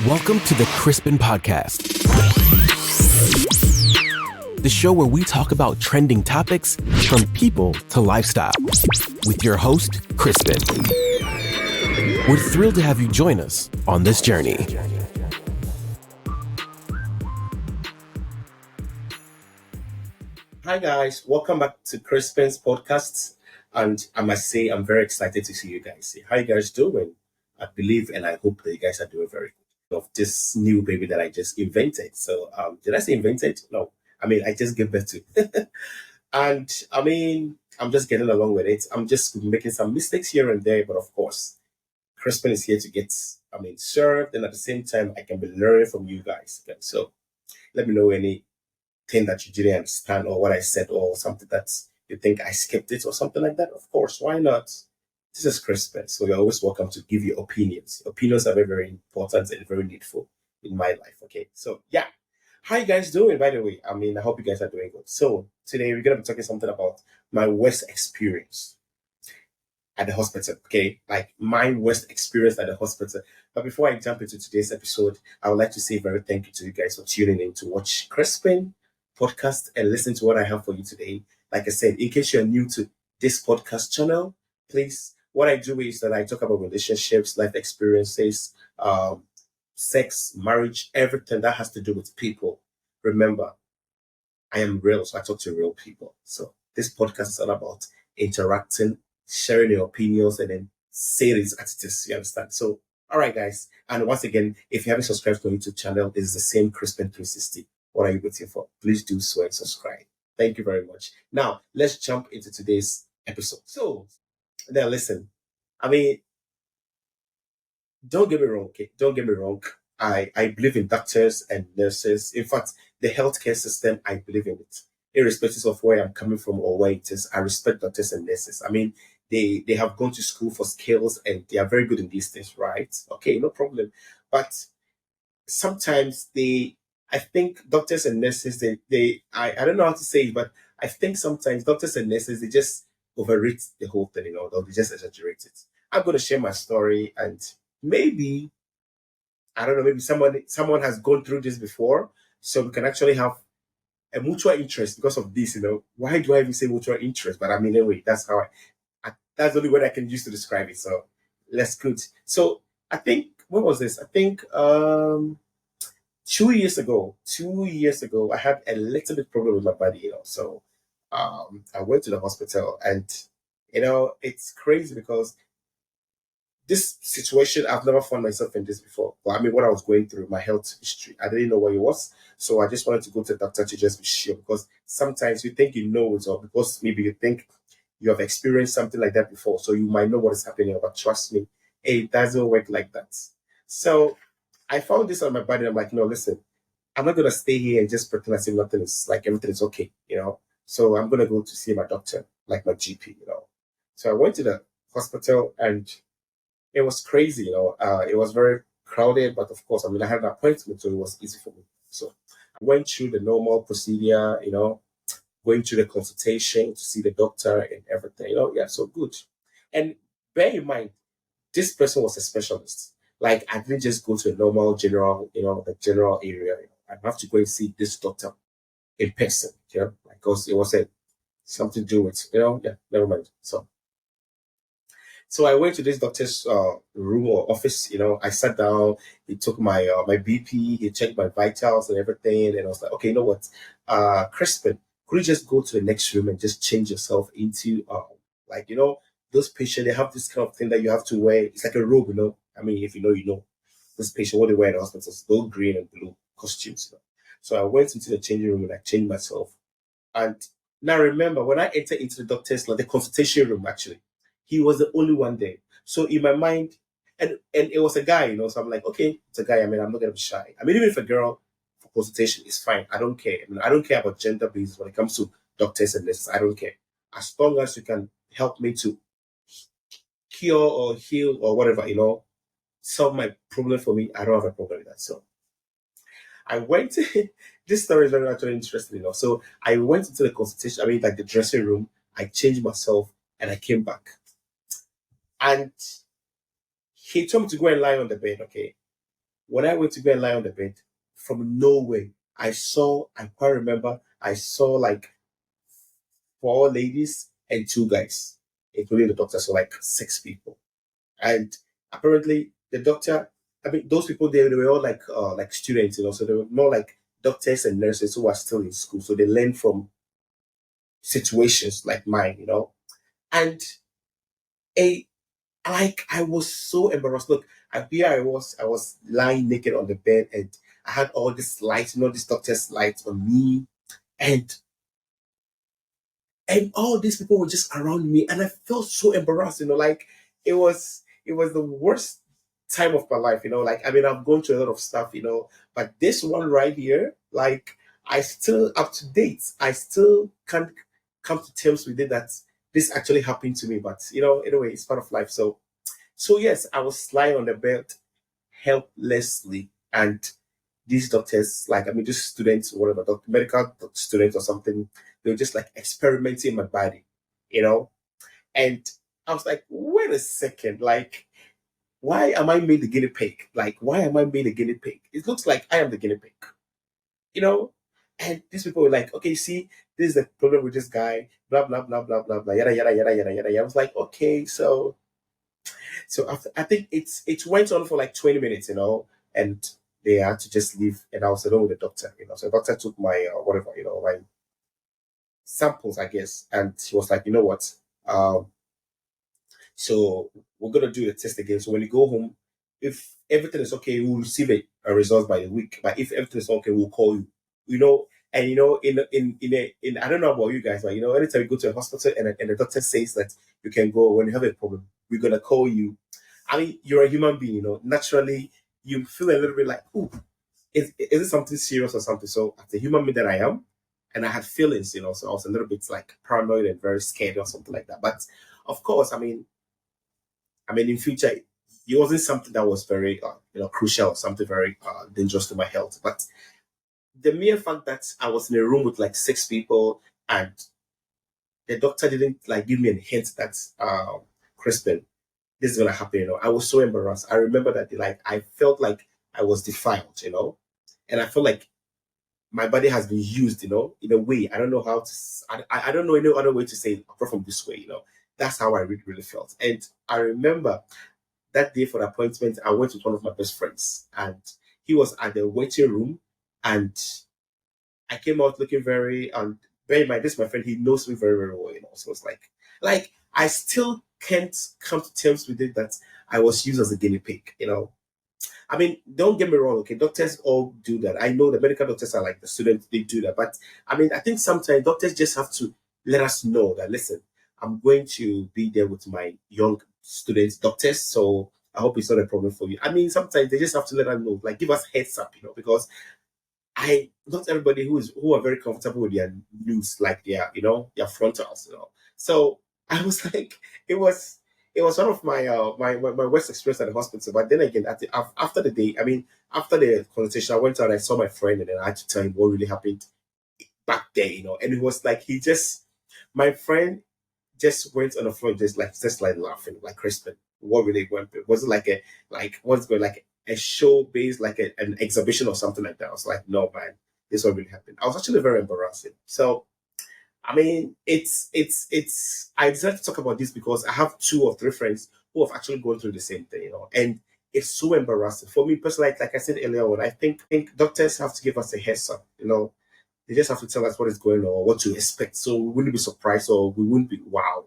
Welcome to the Crispin Podcast, the show where we talk about trending topics from people to lifestyle with your host, Crispin. We're thrilled to have you join us on this journey. Hi guys, welcome back to Crispin's podcast. And I must say, I'm very excited to see you guys. How you guys doing? I believe and I hope that you guys are doing very good. Of this new baby that I just invented. So, did I say invented? No, I just gave birth to. And I'm just getting along with it. I'm just making some mistakes here and there, but of course, Crispin is here to get, served, and at the same time, I can be learning from you guys. Okay? So, let me know anything that you didn't understand or what I said or something that you think I skipped it or something like that. Of course, why not? This is Crispin, so you're always welcome to give your opinions. Opinions are very, very important and very needful in my life. Okay, so yeah. How you guys doing, by the way? I hope you guys are doing good. So today we're gonna be talking something about my worst experience at the hospital. Okay, like my worst experience at the hospital. But before I jump into today's episode, I would like to say a very thank you to you guys for tuning in to watch Crispin podcast and listen to what I have for you today. Like I said, in case you're new to this podcast channel, please, what I do is that I talk about relationships, life experiences, sex, marriage, everything that has to do with people. Remember, I am real, so I talk to real people. So this podcast is all about interacting, sharing your opinions, and then say it as it is. You understand? So, all right, guys. And once again, if you haven't subscribed to my YouTube channel, it's the same Crispin 360. What are you waiting for? Please do so and subscribe. Thank you very much. Now, let's jump into today's episode. So, now listen. Don't get me wrong, okay? Don't get me wrong. I believe in doctors and nurses. In fact, the healthcare system, I believe in it. Irrespective of where I'm coming from or where it is, I respect doctors and nurses. They have gone to school for skills and they are very good in these things, right? Okay, no problem. But sometimes I think doctors and nurses, I don't know how to say it, but I think sometimes doctors and nurses, they just overrate the whole thing, or they just exaggerate it. I'm going to share my story and maybe, I don't know, maybe someone has gone through this before, so we can actually have a mutual interest because of this, Why do I even say mutual interest? But anyway, that's how that's the only word I can use to describe it. So let's go. So I think, when was this? I think 2 years ago, I had a little bit problem with my body, So I went to the hospital and, it's crazy because this situation, I've never found myself in this before. But what I was going through, my health history, I didn't know what it was. So I just wanted to go to the doctor to just be sure because sometimes you think you know it, or because maybe you think you have experienced something like that before. So you might know what is happening, but trust me, it doesn't work like that. So I found this on my body. I'm like, no, listen, I'm not going to stay here and just pretend as if nothing is, like everything is okay, So I'm going to go to see my doctor, like my GP. So I went to the hospital and it was crazy, it was very crowded, but of course, I had an appointment, so it was easy for me. So I went through the normal procedure, going through the consultation to see the doctor and everything, yeah, so good. And bear in mind, this person was a specialist. Like, I didn't just go to a normal general, the general area. I have to go and see this doctor in person, because it was something to do with, yeah, never mind. So I went to this doctor's room or office. I sat down. He took my BP. He checked my vitals and everything. And I was like, okay, you know what, Crispin, could you just go to the next room and just change yourself into like those patients, they have this kind of thing that you have to wear. It's like a robe, if you know this patient, what they wear in the hospitals, those green and blue costumes. So I went into the changing room and I changed myself. And now remember, when I entered into the doctor's, like the consultation room, actually, he was the only one there. So in my mind, and it was a guy, so I'm like, okay, it's a guy. I'm not gonna be shy. Even if a girl for consultation is fine, I don't care. I don't care about gender basis when it comes to doctors and nurses. I don't care. As long as you can help me to cure or heal or whatever, solve my problem for me, I don't have a problem with that. So I went. This story is very actually interesting, So I went into the consultation. Like the dressing room. I changed myself and I came back. And he told me to go and lie on the bed, okay? When I went to go and lie on the bed, from nowhere, I quite remember, I saw like 4 ladies and 2 guys, including the doctor, so like 6 people. And apparently the doctor, I mean, those people, they were all like students, so they were more like doctors and nurses who are still in school. So they learn from situations like mine. And a like I was so embarrassed. Look, here I was lying naked on the bed, and I had all this light, this doctor's light on me, and all these people were just around me, and I felt so embarrassed. Like it was the worst time of my life. Like, I mean, I've gone through a lot of stuff, but this one right here, like, I still up to date. I still can't come to terms with it that this actually happened to me. But anyway, it's part of life. So yes, I was lying on the bed helplessly, and these doctors, like, I mean, just students, whatever, medical students or something, they were just like experimenting in my body, you know. And I was like, wait a second, like, why am I made the guinea pig? Like, why am I made the guinea pig? It looks like I am the guinea pig, you know. And these people were like, okay, see, this is the problem with this guy, blah blah blah blah blah blah, yada yada yada yada yada. I was like, okay, so after, I think it went on for like 20 minutes, and they had to just leave, and I was alone with the doctor, So the doctor took my whatever, my samples, I guess, and he was like, you know what, so we're gonna do the test again. So when you go home, if everything is okay, we'll receive a result by the week. But if everything is okay, we'll call you. And in I don't know about you guys, but anytime you go to a hospital and the doctor says that you can go when you have a problem, we're gonna call you. I mean, you're a human being, naturally you feel a little bit like, ooh, is it something serious or something? So as a human being that I am, and I had feelings, so I was a little bit like paranoid and very scared or something like that. But of course, I mean, in future, it wasn't something that was very, crucial or something very dangerous to my health. But the mere fact that I was in a room with like 6 people, and the doctor didn't like give me a hint that, Crispin, this is gonna happen. I was so embarrassed. I remember that, like, I felt like I was defiled, and I felt like my body has been used, in a way. I don't know how to. I don't know any other way to say it apart from this way. That's how I really, really felt. And I remember that day for the appointment, I went with one of my best friends, and he was at the waiting room, and I came out looking very, and bear in mind, this my friend, he knows me very, very well, So it's like I still can't come to terms with it that I was used as a guinea pig, I mean, don't get me wrong, okay? Doctors all do that. I know the medical doctors are like the students, they do that. But I mean, I think sometimes doctors just have to let us know that, listen, I'm going to be there with my young students, doctors, so I hope it's not a problem for you. I mean, sometimes they just have to let us know, like, give us heads up, because not everybody who are very comfortable with their news, like their frontals, So I was like, it was one of my my worst experience at the hospital. But then again, after the day, I mean, after the consultation, I went out, I saw my friend, and then I had to tell him what really happened back there, and it was like my friend just went on the floor, just like laughing, like, Crispin, what really went? Was it what's going, like a show based, like an exhibition or something like that? I was like, no, man, this what really happened. I was actually very embarrassing. So I mean, I decided to talk about this because I have 2 or 3 friends who have actually gone through the same thing, and it's so embarrassing for me personally. Like I said earlier on, I think doctors have to give us a heads up, They just have to tell us what is going on, or what to expect, so we wouldn't be surprised, or we wouldn't be wow.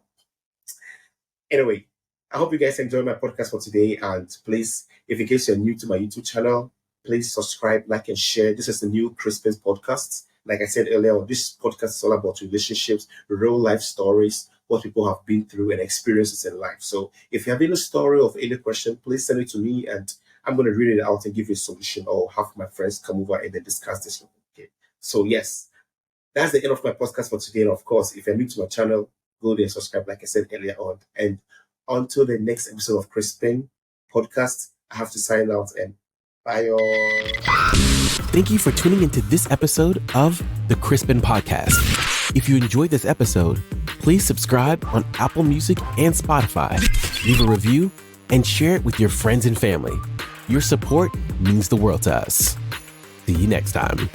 Anyway, I hope you guys enjoyed my podcast for today, and please, if in case you're new to my YouTube channel, please subscribe, like, and share. This is the new Crispin's podcast. Like I said earlier, this podcast is all about relationships, real life stories, what people have been through, and experiences in life. So if you have any story or any question, please send it to me, and I'm going to read it out and give you a solution, or have my friends come over and then discuss this. Okay. So yes, that's the end of my podcast for today. And of course, if you're new to my channel, go there and subscribe, like I said earlier on. And until the next episode of Crispin Podcast, I have to sign out, and bye all. Thank you for tuning into this episode of the Crispin Podcast. If you enjoyed this episode, please subscribe on Apple Music and Spotify, leave a review, and share it with your friends and family. Your support means the world to us. See you next time.